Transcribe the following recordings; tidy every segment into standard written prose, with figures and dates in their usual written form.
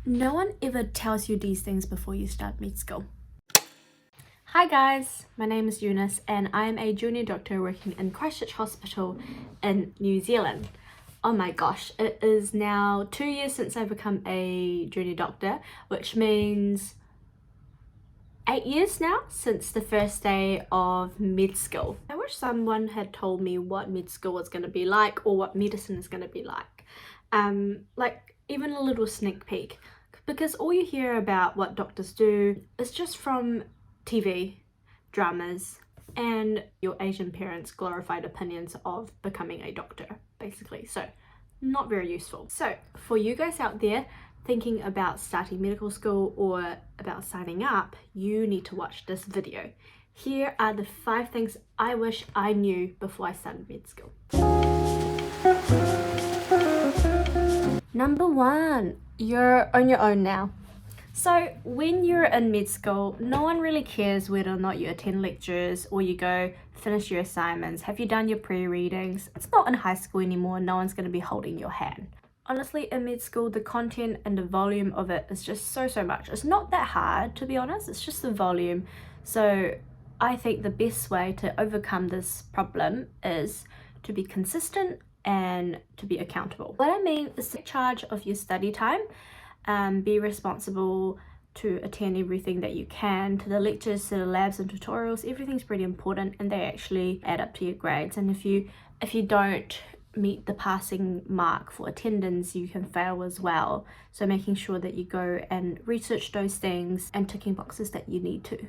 No one ever tells you these things before you start med school. Hi guys, my name is Eunice and I am a junior doctor working in Christchurch Hospital in New Zealand. Oh my gosh, it is now 2 years since I've become a junior doctor, which means 8 years now since the first day of med school. I wish someone had told me what med school was going to be like or what medicine is going to be like. Like even a little sneak peek, because all you hear about what doctors do is just from TV, dramas, and your Asian parents' glorified opinions of becoming a doctor, basically. So not very useful. So for you guys out there thinking about starting medical school or about signing up, you need to watch this video. Here are the 5 things I wish I knew before I started med school. Number 1, you're on your own now. So when you're in med school, no one really cares whether or not you attend lectures or you go finish your assignments. Have you done your pre-readings? It's not in high school anymore. No one's going to be holding your hand. Honestly, in med school, the content and the volume of it is just so much. It's not that hard, to be honest. It's just the volume. So I think the best way to overcome this problem is to be consistent and to be accountable. What I mean is take charge of your study time. Be responsible to attend everything that you can, to the lectures, to the labs and tutorials. Everything's pretty important and they actually add up to your grades. And if you don't meet the passing mark for attendance, you can fail as well. So making sure that you go and research those things and ticking boxes that you need to.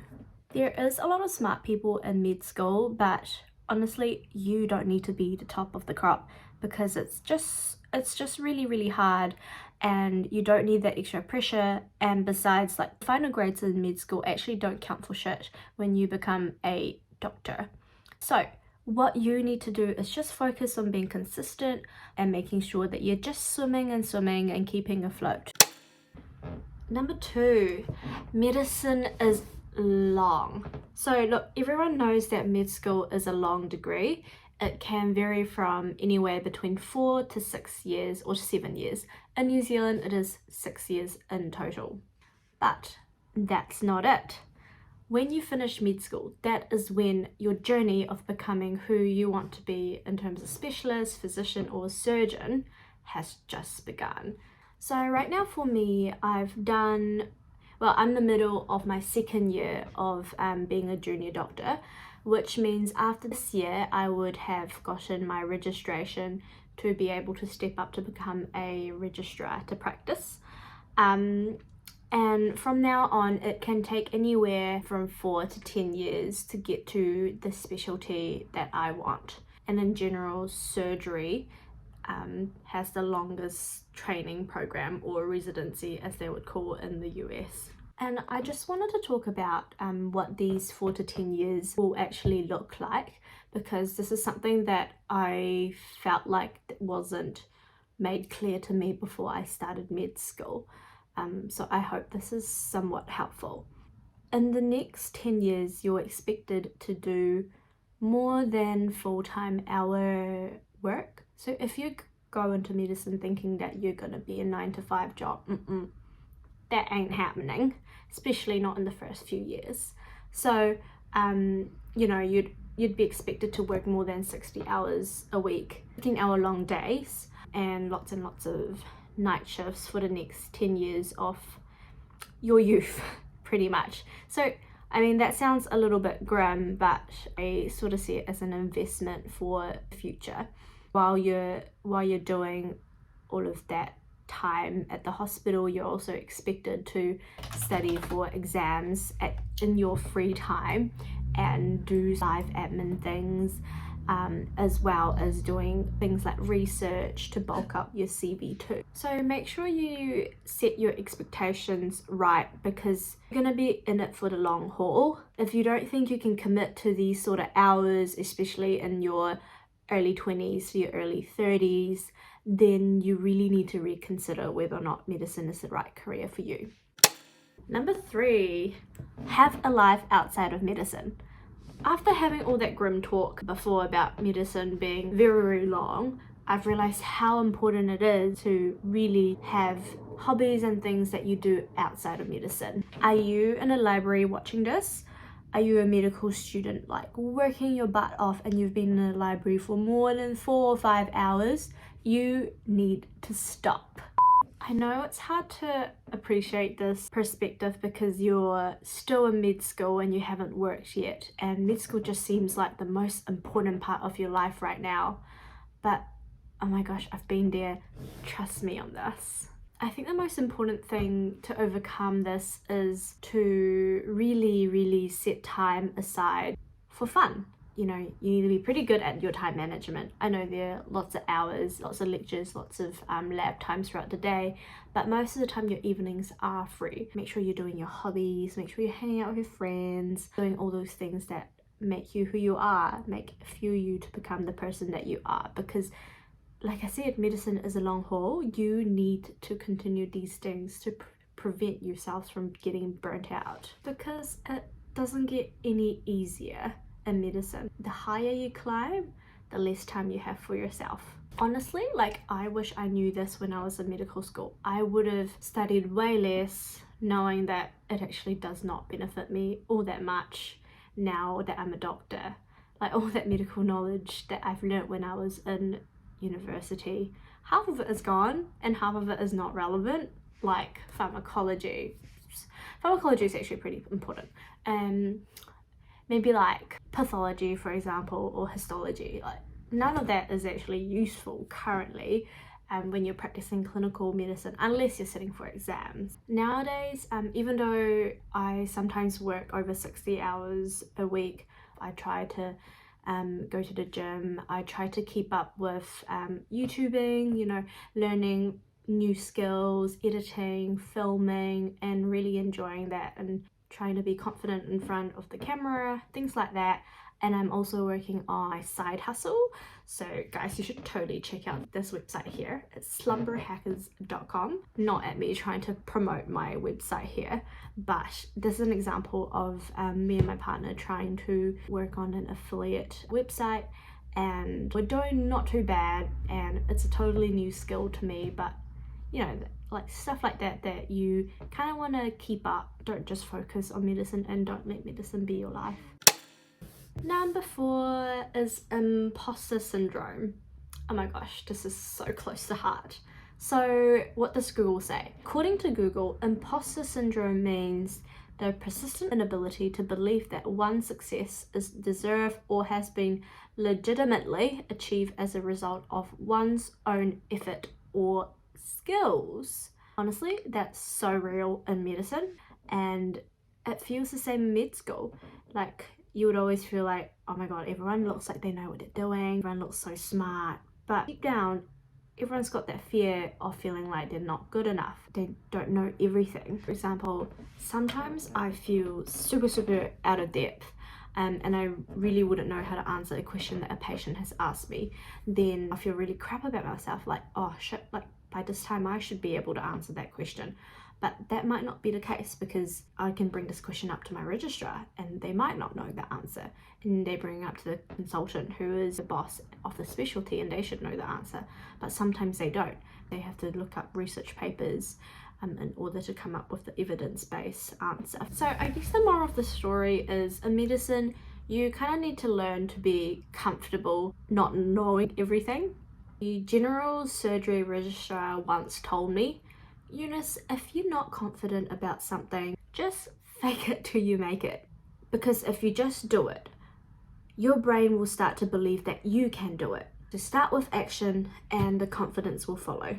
There is a lot of smart people in med school, but honestly, you don't need to be the top of the crop because it's just really hard and you don't need that extra pressure. And besides, like, final grades in med school actually don't count for shit when you become a doctor. So what you need to do is just focus on being consistent and making sure that you're just swimming and keeping afloat. Number 2, medicine is long. So look, everyone knows that med school is a long degree. It can vary from anywhere between 4 to 6 years or 7 years. In New Zealand, it is 6 years in total. But that's not it. When you finish med school, that is when your journey of becoming who you want to be in terms of specialist, physician, or surgeon has just begun. So right now for me, I'm in the middle of my 2nd year of being a junior doctor, which means after this year, I would have gotten my registration to be able to step up to become a registrar to practice. And from now on, it can take anywhere from 4 to 10 years to get to the specialty that I want. And in general, surgery has the longest training program, or residency as they would call it in the US. And I just wanted to talk about what these 4 to 10 years will actually look like, because this is something that I felt like wasn't made clear to me before I started med school. So I hope this is somewhat helpful. In the next 10 years, you're expected to do more than full-time hour work. So if you go into medicine thinking that you're going to be a 9-to-5 job, that ain't happening, especially not in the first few years. So you'd be expected to work more than 60 hours a week, 15-hour long days, and lots of night shifts for the next 10 years of your youth, pretty much. So I mean, that sounds a little bit grim, but I sort of see it as an investment for the future. While you're doing all of that time at the hospital, you're also expected to study for exams in your free time and do live admin things, as well as doing things like research to bulk up your CV too. So make sure you set your expectations right, because you're going to be in it for the long haul. If you don't think you can commit to these sort of hours, especially in your early 20s to your early 30s, then you really need to reconsider whether or not medicine is the right career for you. Number 3, have a life outside of medicine. After having all that grim talk before about medicine being very long, I've realized how important it is to really have hobbies and things that you do outside of medicine. Are you in a library watching this? Are you a medical student like working your butt off and you've been in a library for more than 4 or 5 hours? You need to stop. I know it's hard to appreciate this perspective because you're still in med school and you haven't worked yet, and med school just seems like the most important part of your life right now. But oh my gosh, I've been there. Trust me on this. I think the most important thing to overcome this is to really set time aside for fun. You know, you need to be pretty good at your time management. I know there are lots of hours, lots of lectures, lots of lab times throughout the day, but most of the time your evenings are free. Make sure you're doing your hobbies, make sure you're hanging out with your friends, doing all those things that make you who you are, fuel you to become the person that you are. Because like I said, medicine is a long haul. You need to continue these things to prevent yourselves from getting burnt out, because it doesn't get any easier in medicine. The higher you climb, the less time you have for yourself. Honestly, like, I wish I knew this when I was in medical school. I would have studied way less, knowing that it actually does not benefit me all that much now that I'm a doctor. Like, all that medical knowledge that I've learnt when I was in university, half of it is gone and half of it is not relevant. Like pharmacology is actually pretty important, and maybe like pathology, for example, or histology. Like, none of that is actually useful currently when you're practicing clinical medicine, unless you're sitting for exams. Nowadays, even though I sometimes work over 60 hours a week, I try to go to the gym. I try to keep up with YouTubing, you know, learning new skills, editing, filming, and really enjoying that, and trying to be confident in front of the camera, things like that. And I'm also working on my side hustle. So guys, you should totally check out this website here. It's slumberhackers.com. Not at me trying to promote my website here, but this is an example of me and my partner trying to work on an affiliate website, and we're doing not too bad, and it's a totally new skill to me. But you know, like stuff like that that you kind of want to keep up. Don't just focus on medicine, and don't let medicine be your life. Number 4 is imposter syndrome. Oh my gosh, this is so close to heart. So what does Google say? According to Google, imposter syndrome means the persistent inability to believe that one's success is deserved or has been legitimately achieved as a result of one's own effort or skills. Honestly, that's so real in medicine, and it feels the same in med school. Like, you would always feel like, oh my god, everyone looks like they know what they're doing, everyone looks so smart, but deep down everyone's got that fear of feeling like they're not good enough, they don't know everything. For example, sometimes I feel super out of depth, and I really wouldn't know how to answer a question that a patient has asked me. Then I feel really crap about myself, like, oh shit, like by this time I should be able to answer that question. But that might not be the case, because I can bring this question up to my registrar and they might not know the answer, and they bring it up to the consultant, who is the boss of the specialty, and they should know the answer. But sometimes they don't. They have to look up research papers in order to come up with the evidence-based answer. So I guess the moral of the story is, in medicine, you kind of need to learn to be comfortable not knowing everything. The general surgery registrar once told me, Eunice, if you're not confident about something, just fake it till you make it. Because if you just do it, your brain will start to believe that you can do it. So start with action and the confidence will follow.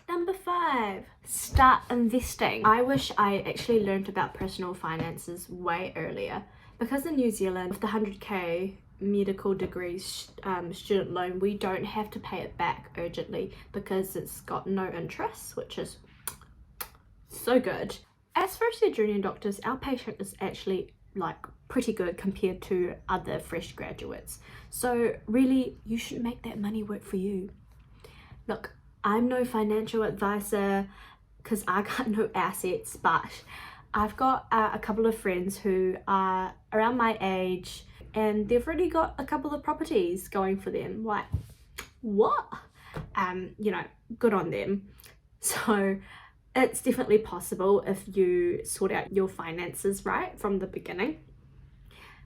Number 5, start investing. I wish I actually learned about personal finances way earlier. Because in New Zealand, with the 100k medical degrees student loan, we don't have to pay it back urgently because it's got no interest, which is so good. As first year junior doctors, our patient is actually like pretty good compared to other fresh graduates. So really, you should make that money work for you. Look, I'm no financial advisor because I got no assets, but I've got a couple of friends who are around my age, and they've already got a couple of properties going for them. Like, what? You know, good on them. So it's definitely possible if you sort out your finances right from the beginning.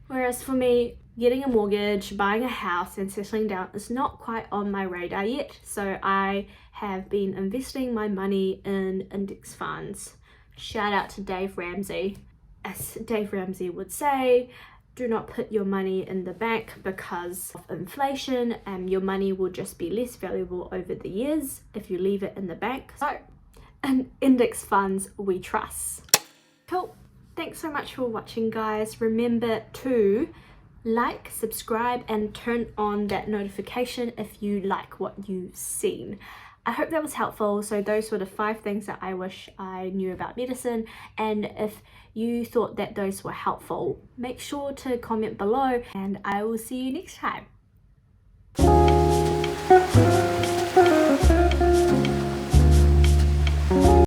Whereas for me, getting a mortgage, buying a house and settling down is not quite on my radar yet. So I have been investing my money in index funds. Shout out to Dave Ramsey. As Dave Ramsey would say, do not put your money in the bank because of inflation, and your money will just be less valuable over the years if you leave it in the bank. So in index funds we trust. Cool. Thanks so much for watching, guys. Remember to like, subscribe and turn on that notification if you like what you've seen. I hope that was helpful. So those were the 5 things that I wish I knew about medicine, and if you thought that those were helpful, make sure to comment below and I will see you next time.